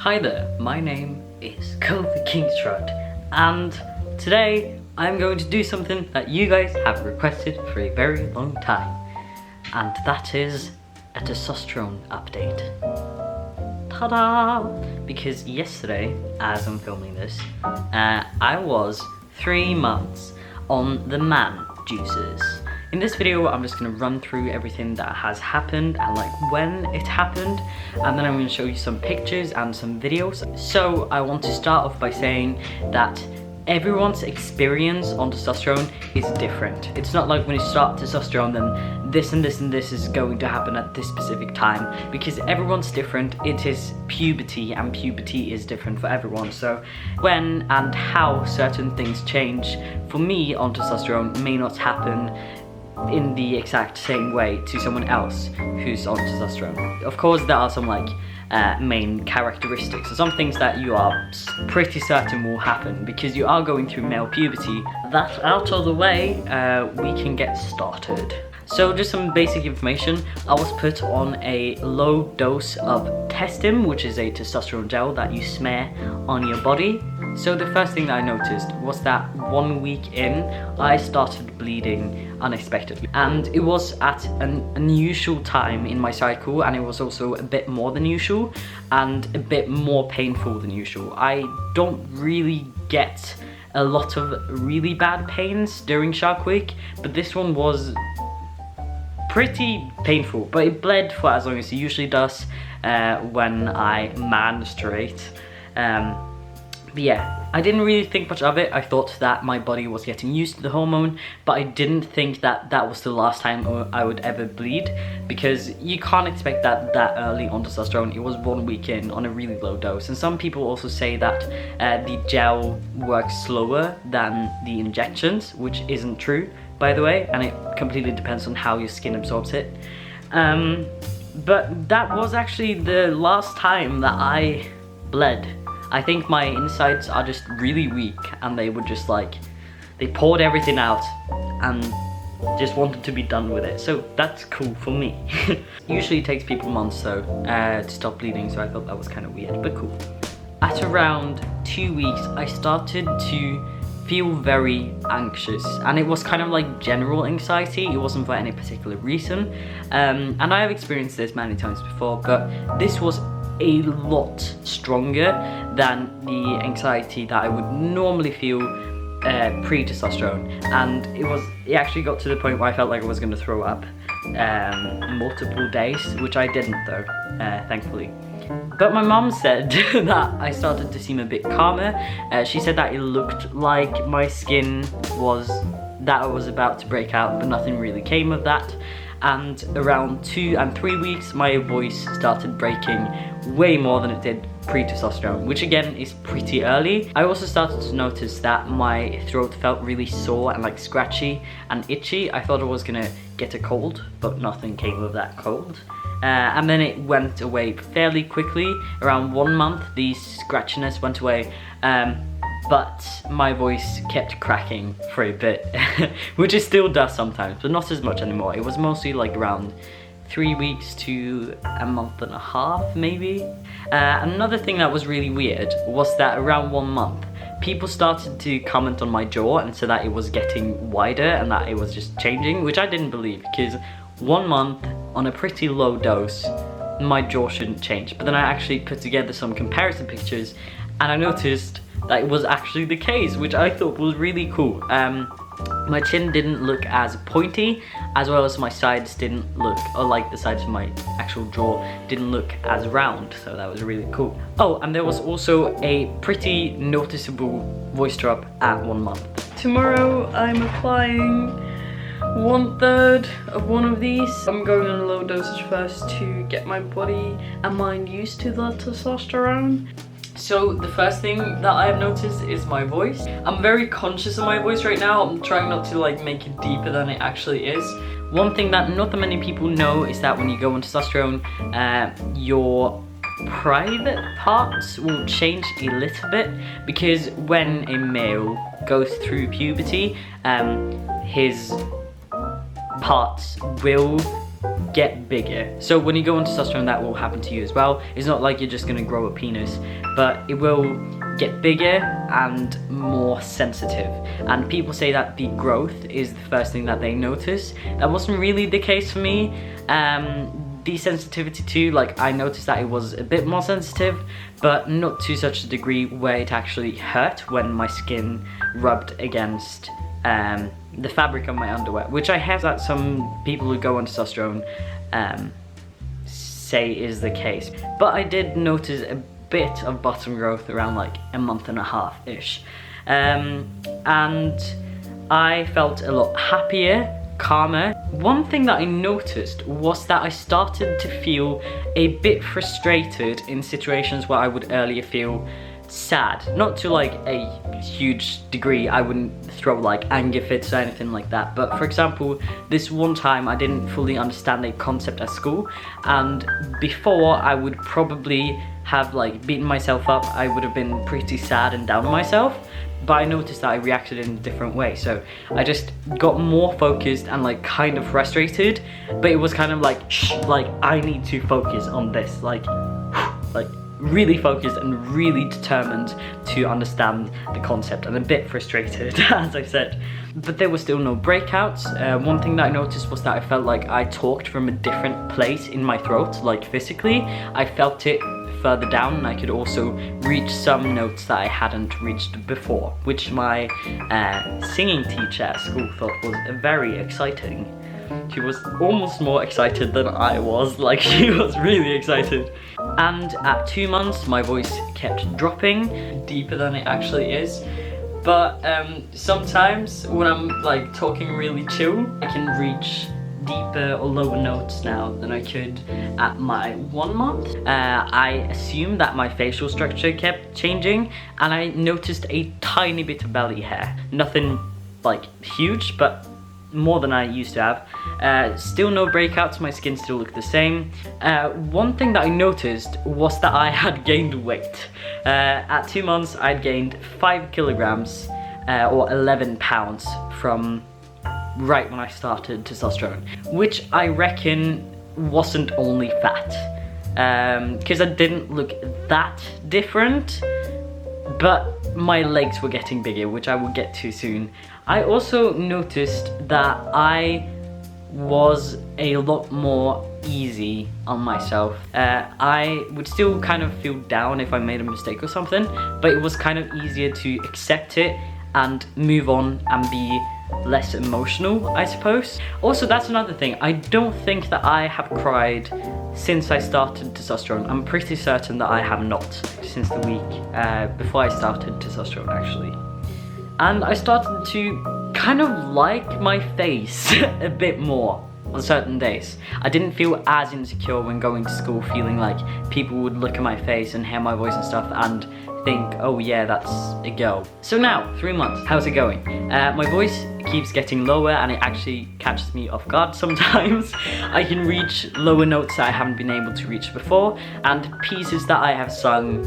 Hi there, my name is Kovuisaunicorn, and today I'm going to do something that you guys have requested for a very long time, and that is a testosterone update. Ta-da! Because yesterday, as I'm filming this, I was 3 months on the man juices. In this video, I'm just going to run through everything that has happened and like when it happened, and then I'm going to show you some pictures and some videos. So I want to start off by saying that everyone's experience on testosterone is different. It's not like when you start testosterone then this and this and this is going to happen at this specific time, because everyone's different. It is puberty, and puberty is different for everyone. So when and how certain things change for me on testosterone may not happen in the exact same way to someone else who's on testosterone. Of course, there are some like main characteristics, or some things that you are pretty certain will happen because you are going through male puberty. That out of the way, we can get started. So just some basic information. I was put on a low dose of FTM, which is a testosterone gel that you smear on your body. So the first thing that I noticed was that 1 week in, I started bleeding unexpectedly. And it was at an unusual time in my cycle, and it was also a bit more than usual and a bit more painful than usual. I don't really get a lot of really bad pains during Shark Week, but this one was pretty painful, but it bled for as long as it usually does when I menstruate. But yeah, I didn't really think much of it. I thought that my body was getting used to the hormone, but I didn't think that that was the last time I would ever bleed, because you can't expect that early on testosterone. It was 1 week in on a really low dose, and some people also say that the gel works slower than the injections, which isn't true, by the way, and it completely depends on how your skin absorbs it. But that was actually the last time that I bled. I think my insides are just really weak, and they were just like, they poured everything out and just wanted to be done with it. So that's cool for me. Usually it takes people months though to stop bleeding, so I thought that was kind of weird, but cool. At around 2 weeks, I started to feel very anxious, and it was kind of like general anxiety. It wasn't for any particular reason, and I have experienced this many times before, but this was a lot stronger than the anxiety that I would normally feel pre-testosterone, and it actually got to the point where I felt like I was going to throw up multiple days, which I didn't though, thankfully. But my mom said that I started to seem a bit calmer. She said that it looked like my skin was about to break out, but nothing really came of that. And around 2 and 3 weeks, my voice started breaking way more than it did pre-testosterone, which again is pretty early. I also started to notice that my throat felt really sore and like scratchy and itchy. I thought I was gonna get a cold, but nothing came of that cold. And then it went away fairly quickly. Around 1 month, the scratchiness went away, but my voice kept cracking for a bit, which it still does sometimes, but not as much anymore. It was mostly like around 3 weeks to a month and a half, maybe. Another thing that was really weird was that around 1 month, people started to comment on my jaw and said that it was getting wider and that it was just changing, which I didn't believe, because 1 month on a pretty low dose, my jaw shouldn't change. But then I actually put together some comparison pictures, and I noticed that it was actually the case, which I thought was really cool. My chin didn't look as pointy, as well as my sides didn't look, or like the sides of my actual jaw didn't look as round, so that was really cool. Oh, and there was also a pretty noticeable voice drop at 1 month. Tomorrow I'm applying 1/3 of one of these. I'm going on a low dosage first to get my body and mind used to the testosterone. So the first thing that I have noticed is my voice. I'm very conscious of my voice right now. I'm trying not to like make it deeper than it actually is. One thing that not that many people know is that when you go on testosterone, your private parts will change a little bit, because when a male goes through puberty, his parts will get bigger. So when you go on testosterone, that will happen to you as well. It's not like you're just gonna grow a penis, but it will get bigger and more sensitive. And people say that the growth is the first thing that they notice. That wasn't really the case for me. The sensitivity too, like I noticed that it was a bit more sensitive, but not to such a degree where it actually hurt when my skin rubbed against the fabric of my underwear, which I have that some people who go on testosterone say is the case. But I did notice a bit of bottom growth around like a month and a half-ish. And I felt a lot happier, calmer. One thing that I noticed was that I started to feel a bit frustrated in situations where I would earlier feel sad. Not to like a huge degree, I wouldn't throw like anger fits or anything like that, but for example, this one time I didn't fully understand a concept at school, and before I would probably have like beaten myself up, I would have been pretty sad and down on myself. But I noticed that I reacted in a different way, so I just got more focused and like kind of frustrated, but it was kind of like, shh, like I need to focus on this, like really focused and really determined to understand the concept, and a bit frustrated as I said. But there were still no breakouts. One thing that I noticed was that I felt like I talked from a different place in my throat, like physically. I felt it further down, and I could also reach some notes that I hadn't reached before, which my singing teacher at school thought was very exciting. She was almost more excited than I was, like she was really excited. And at 2 months, my voice kept dropping, deeper than it actually is. But sometimes when I'm like talking really chill, I can reach deeper or lower notes now than I could at my 1 month. I assumed that my facial structure kept changing, and I noticed a tiny bit of belly hair. Nothing like huge, but more than I used to have. Still no breakouts, my skin still looked the same. One thing that I noticed was that I had gained weight. At 2 months, I'd gained 5 kilograms or 11 pounds from right when I started testosterone, which I reckon wasn't only fat, because I didn't look that different, but my legs were getting bigger, which I will get to soon. I also noticed that I was a lot more easy on myself. I would still kind of feel down if I made a mistake or something, but it was kind of easier to accept it and move on and be less emotional, I suppose. Also, that's another thing. I don't think that I have cried since I started testosterone. I'm pretty certain that I have not since the week before I started testosterone, actually. And I started to kind of like my face a bit more on certain days. I didn't feel as insecure when going to school, feeling like people would look at my face and hear my voice and stuff and think, oh yeah, that's a girl. So now, 3 months, how's it going? My voice keeps getting lower, and it actually catches me off guard sometimes. I can reach lower notes that I haven't been able to reach before, and pieces that I have sung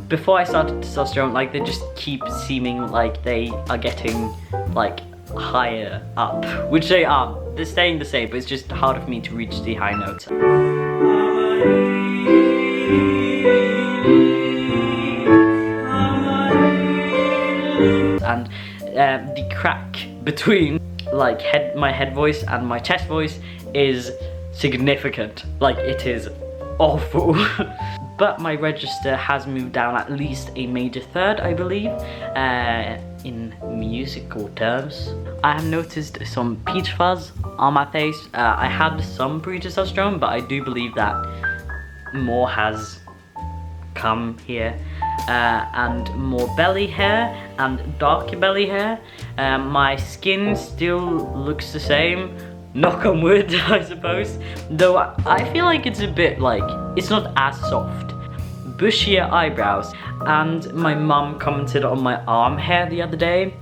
before I started testosterone, like they just keep seeming like they are getting like higher up, which they are. They're staying the same, but it's just harder for me to reach the high notes. And the crack between like my head voice and my chest voice is significant. Like, it is awful. But my register has moved down at least a major third, I believe, in musical terms. I have noticed some peach fuzz on my face. I had some pre-testosterone, but I do believe that more has come here. And more belly hair and darker belly hair. My skin still looks the same, knock on wood, I suppose, though I feel like it's a bit like, it's not as soft. Bushier eyebrows, and my mum commented on my arm hair the other day.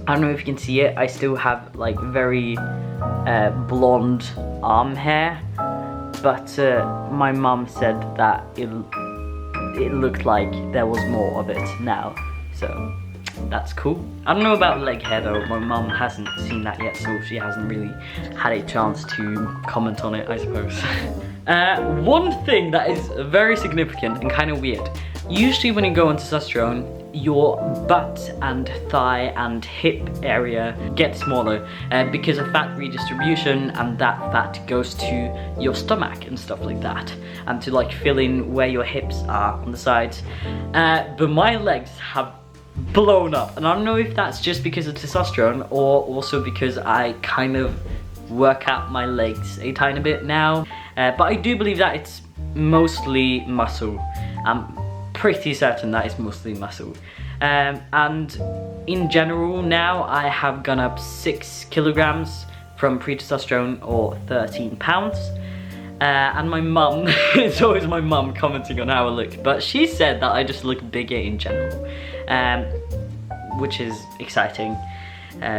I don't know if you can see it, I still have like very blonde arm hair, but my mum said that it looked like there was more of it now, so that's cool. I don't know about leg hair though. My mum hasn't seen that yet, so she hasn't really had a chance to comment on it, I suppose. One thing that is very significant and kind of weird. Usually when you go on testosterone, your butt and thigh and hip area gets smaller because of fat redistribution, and that fat goes to your stomach and stuff like that, and to like fill in where your hips are on the sides. But my legs have blown up, and I don't know if that's just because of testosterone or also because I kind of work out my legs a tiny bit now, but I do believe that it's mostly muscle. I'm pretty certain that it's mostly muscle, and in general now I have gone up 6 kilograms from pre-testosterone, or 13 pounds. And my mum, it's always my mum commenting on how I look, but she said that I just look bigger in general, which is exciting,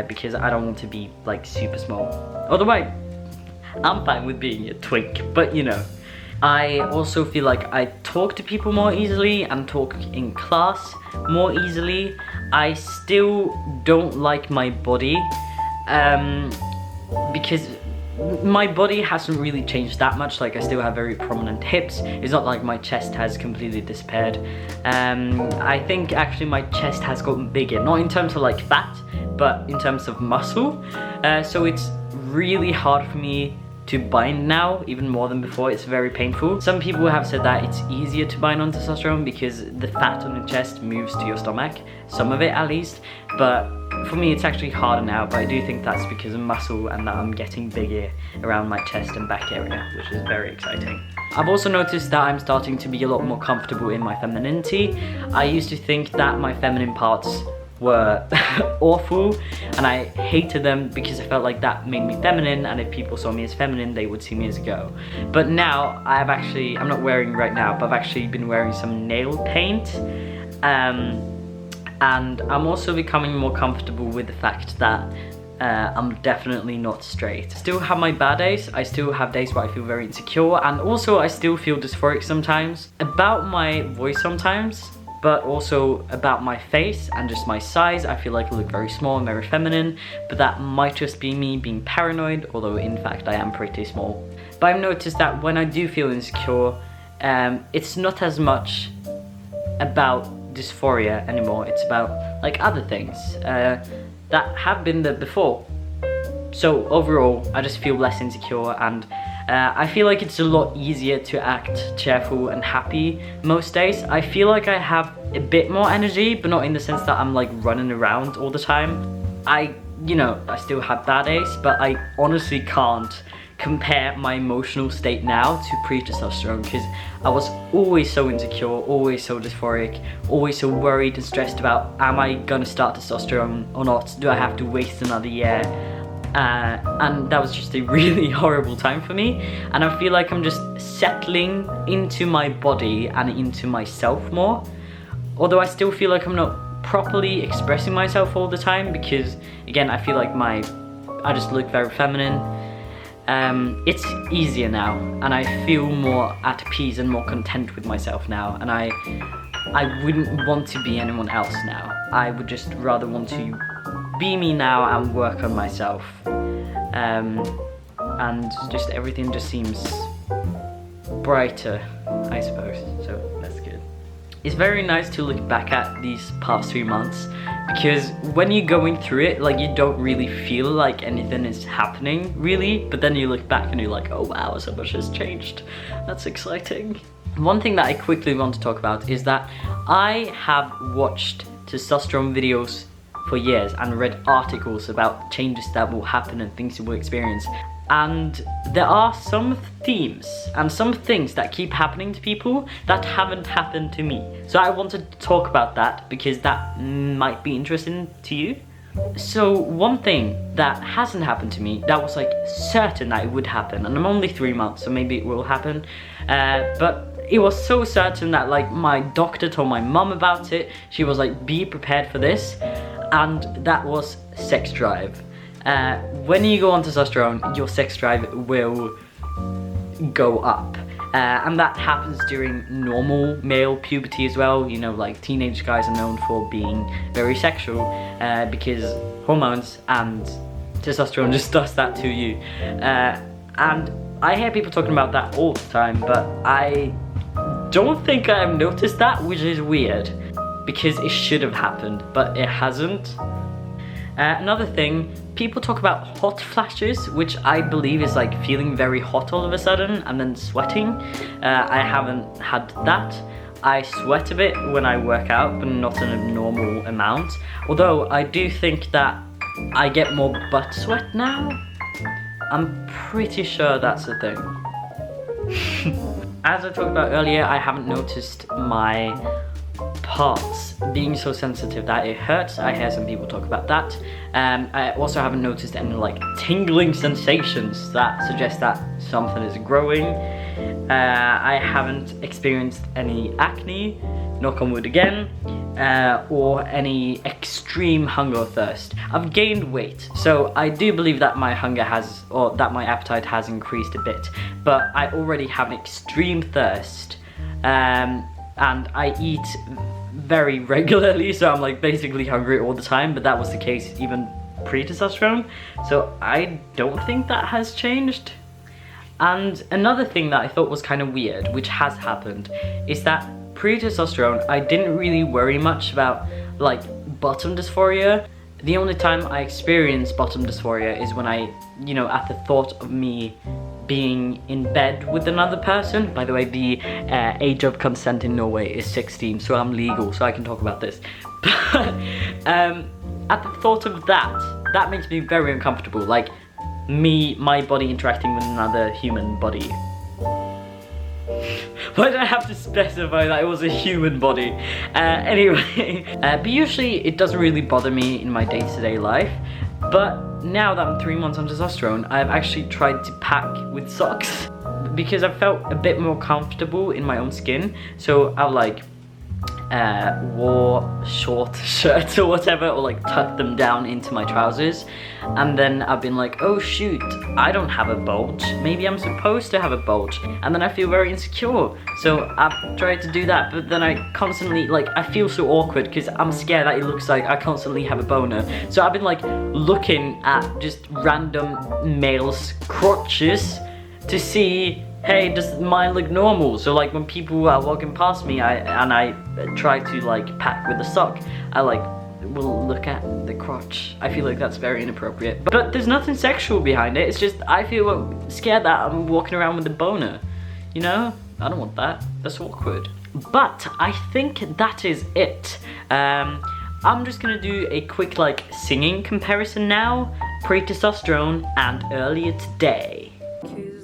because I don't want to be like super small. Although I'm fine with being a twink, but you know. I also feel like I talk to people more easily and talk in class more easily. I still don't like my body, because my body hasn't really changed that much. Like, I still have very prominent hips. It's not like my chest has completely disappeared. I think actually my chest has gotten bigger, not in terms of like fat, but in terms of muscle. So it's really hard for me to bind now, even more than before. It's very painful. Some people have said that it's easier to bind on testosterone because the fat on the chest moves to your stomach, some of it at least, but for me it's actually harder now. But I do think that's because of muscle and that I'm getting bigger around my chest and back area, which is very exciting. I've also noticed that I'm starting to be a lot more comfortable in my femininity. I used to think that my feminine parts were awful and I hated them because I felt like that made me feminine, and if people saw me as feminine they would see me as a girl. But now I'm not wearing right now, but I've actually been wearing some nail paint, and I'm also becoming more comfortable with the fact that I'm definitely not straight. I still have my bad days. I still have days where I feel very insecure, and also I still feel dysphoric sometimes about my voice sometimes, but also about my face and just my size. I feel like I look very small and very feminine, but that might just be me being paranoid, although in fact I am pretty small. But I've noticed that when I do feel insecure, it's not as much about dysphoria anymore. It's about like other things that have been there before. So overall, I just feel less insecure, and I feel like it's a lot easier to act cheerful and happy most days. I feel like I have a bit more energy, but not in the sense that I'm like running around all the time. I still have bad days, but I honestly can't compare my emotional state now to pre-testosterone, because I was always so insecure, always so dysphoric, always so worried and stressed about, am I gonna start testosterone or not? Do I have to waste another year? And that was just a really horrible time for me, and I feel like I'm just settling into my body and into myself more, although I still feel like I'm not properly expressing myself all the time, because again I feel like I just look very feminine. It's easier now, and I feel more at peace and more content with myself now, and I wouldn't want to be anyone else now. I would just rather want to be me now and work on myself, and just everything just seems brighter, I suppose, so that's good. It's very nice to look back at these past 3 months, because when you're going through it, like, you don't really feel like anything is happening really, but then you look back and you're like, oh wow, so much has changed. That's exciting. One thing that I quickly want to talk about is that I have watched testosterone videos for years and read articles about changes that will happen and things you will experience, and there are some themes and some things that keep happening to people that haven't happened to me. So I wanted to talk about that because that might be interesting to you. So one thing that hasn't happened to me, that was like certain that it would happen, and I'm only 3 months so maybe it will happen, but it was so certain that like my doctor told my mum about it. She was like, be prepared for this, and that was sex drive. When you go on testosterone, your sex drive will go up. And that happens during normal male puberty as well. You know, like teenage guys are known for being very sexual because hormones and testosterone just does that to you. And I hear people talking about that all the time, but I don't think I've noticed that, which is weird because it should have happened, but it hasn't. Another thing, people talk about hot flashes, which I believe is like feeling very hot all of a sudden and then sweating. I haven't had that. I sweat a bit when I work out, but not in a normal amount. Although I do think that I get more butt sweat now. I'm pretty sure that's a thing. As I talked about earlier, I haven't noticed my parts being so sensitive that it hurts. I hear some people talk about that. I also haven't noticed any like tingling sensations that suggest that something is growing. I haven't experienced any acne, knock on wood again, or any extreme hunger or thirst. I've gained weight, so I do believe that my hunger has, or that my appetite has increased a bit, but I already have extreme thirst. And I eat very regularly, so I'm like basically hungry all the time, but that was the case even pre-testosterone, so I don't think that has changed. And another thing that I thought was kind of weird, which has happened, is that pre-testosterone I didn't really worry much about like bottom dysphoria. The only time I experience bottom dysphoria is when I, you know, at the thought of me being in bed with another person. By the way, the age of consent in Norway is 16, so I'm legal, so I can talk about this. But at the thought of that makes me very uncomfortable. Like my body interacting with another human body. Why did I have to specify that it was a human body? Anyway, but usually it doesn't really bother me in my day-to-day life. But now that I'm 3 months on testosterone, I've actually tried to pack with socks because I felt a bit more comfortable in my own skin. So I like wore short shirts or whatever, or like tucked them down into my trousers, and then I've been like, oh shoot, I don't have a bulge, maybe I'm supposed to have a bulge, and then I feel very insecure, so I've tried to do that, but then I constantly, like, I feel so awkward because I'm scared that it looks like I constantly have a boner, so I've been like looking at just random males' crotches to see, hey, does mine look normal? So like when people are walking past me I try to like pack with a sock, I like will look at the crotch. I feel like that's very inappropriate. But there's nothing sexual behind it, it's just I feel scared that I'm walking around with a boner. You know? I don't want that. That's awkward. But I think that is it. I'm just gonna do a quick like singing comparison now, pre-testosterone and earlier today.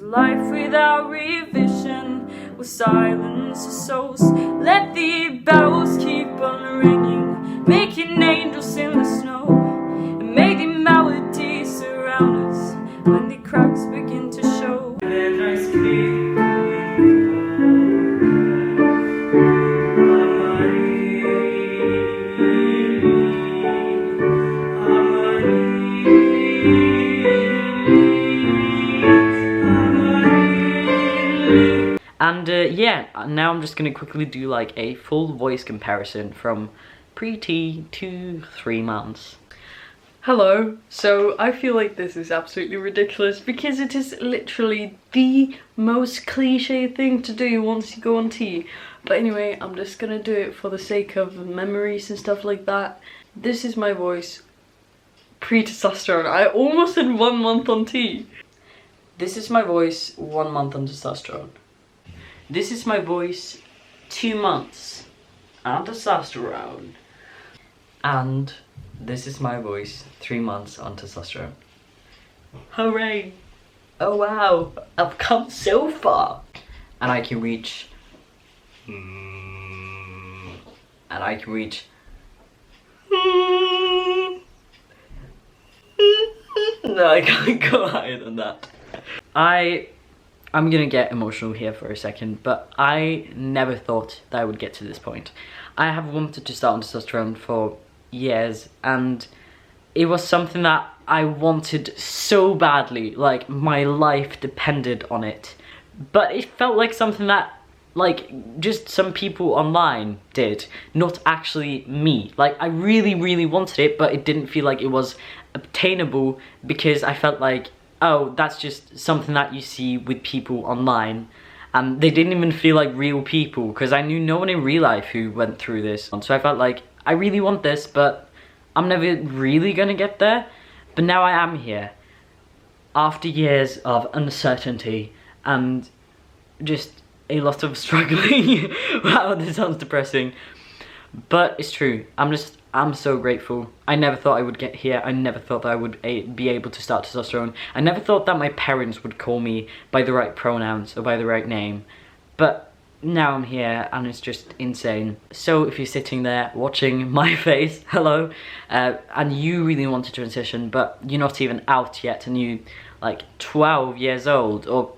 Life without revision will silence the souls. Let the bells keep on ringing, making angels in the snow, and make the melodies surround us when the cracks begin to show. And yeah, now I'm just gonna quickly do like a full voice comparison from pre-T to 3 months. Hello, so I feel like this is absolutely ridiculous because it is literally the most cliche thing to do once you go on T. But anyway, I'm just gonna do it for the sake of memories and stuff like that. This is my voice pre-testosterone. I almost said 1 month on T. This is my voice 1 month on testosterone. This is my voice 2 months on testosterone. And this is my voice 3 months on testosterone. Hooray! Oh wow, I've come so far! And I can reach... And I can reach... No, I can't go higher than that. I'm gonna get emotional here for a second, but I never thought that I would get to this point. I have wanted to start on testosterone for years, and it was something that I wanted so badly, like my life depended on it. but it felt like something that, like, just some people online did, not actually me. Like, I really wanted it, but it didn't feel like it was obtainable, because I felt like, oh, that's just something that you see with people online. And they didn't even feel like real people, because I knew no one in real life who went through this. So I felt like, I really want this, but I'm never really gonna get there. But now I am here, after years of uncertainty and just a lot of struggling. Wow, this sounds depressing. But it's true. I'm so grateful. I never thought I would get here. I never thought that I would be able to start testosterone. I never thought that my parents would call me by the right pronouns or by the right name. But now I'm here, and it's just insane. So if you're sitting there watching my face, hello, and you really want to transition, but you're not even out yet, and you like 12 years old, or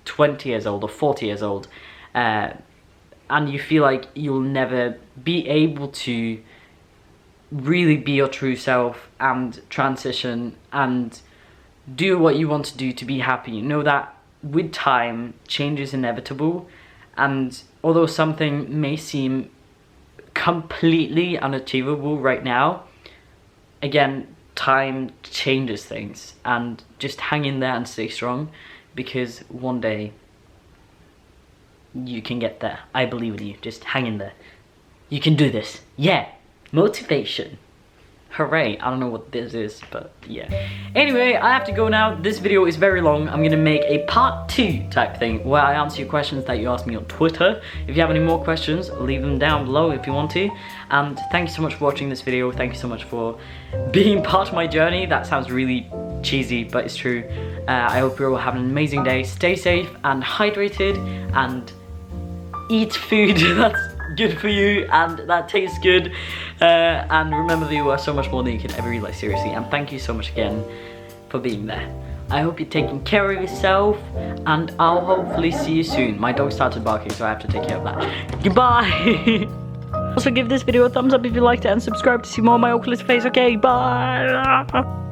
20 years old, or 40 years old, and you feel like you'll never be able to really be your true self and transition and do what you want to do to be happy. You know that with time, change is inevitable, and although something may seem completely unachievable right now, again, time changes things, and just hang in there and stay strong, because one day you can get there. I believe in you. Just hang in there. You can do this. Yeah. Motivation. Hooray. I don't know what this is, but yeah. Anyway, I have to go now. This video is very long. I'm gonna make a part 2 type thing where I answer your questions that you asked me on Twitter. If you have any more questions, leave them down below if you want to. And thank you so much for watching this video. Thank you so much for being part of my journey. That sounds really cheesy, but it's true. I hope you're all having an amazing day. Stay safe and hydrated, and eat food that's good for you and that tastes good, and remember that you are so much more than you can ever realize, seriously. And thank you so much again for being there. I hope you're taking care of yourself, and I'll hopefully see you soon. My dog started barking, so I have to take care of that. Goodbye. Also give this video a thumbs up if you liked it, and subscribe to see more of my Oculus face. Okay, bye.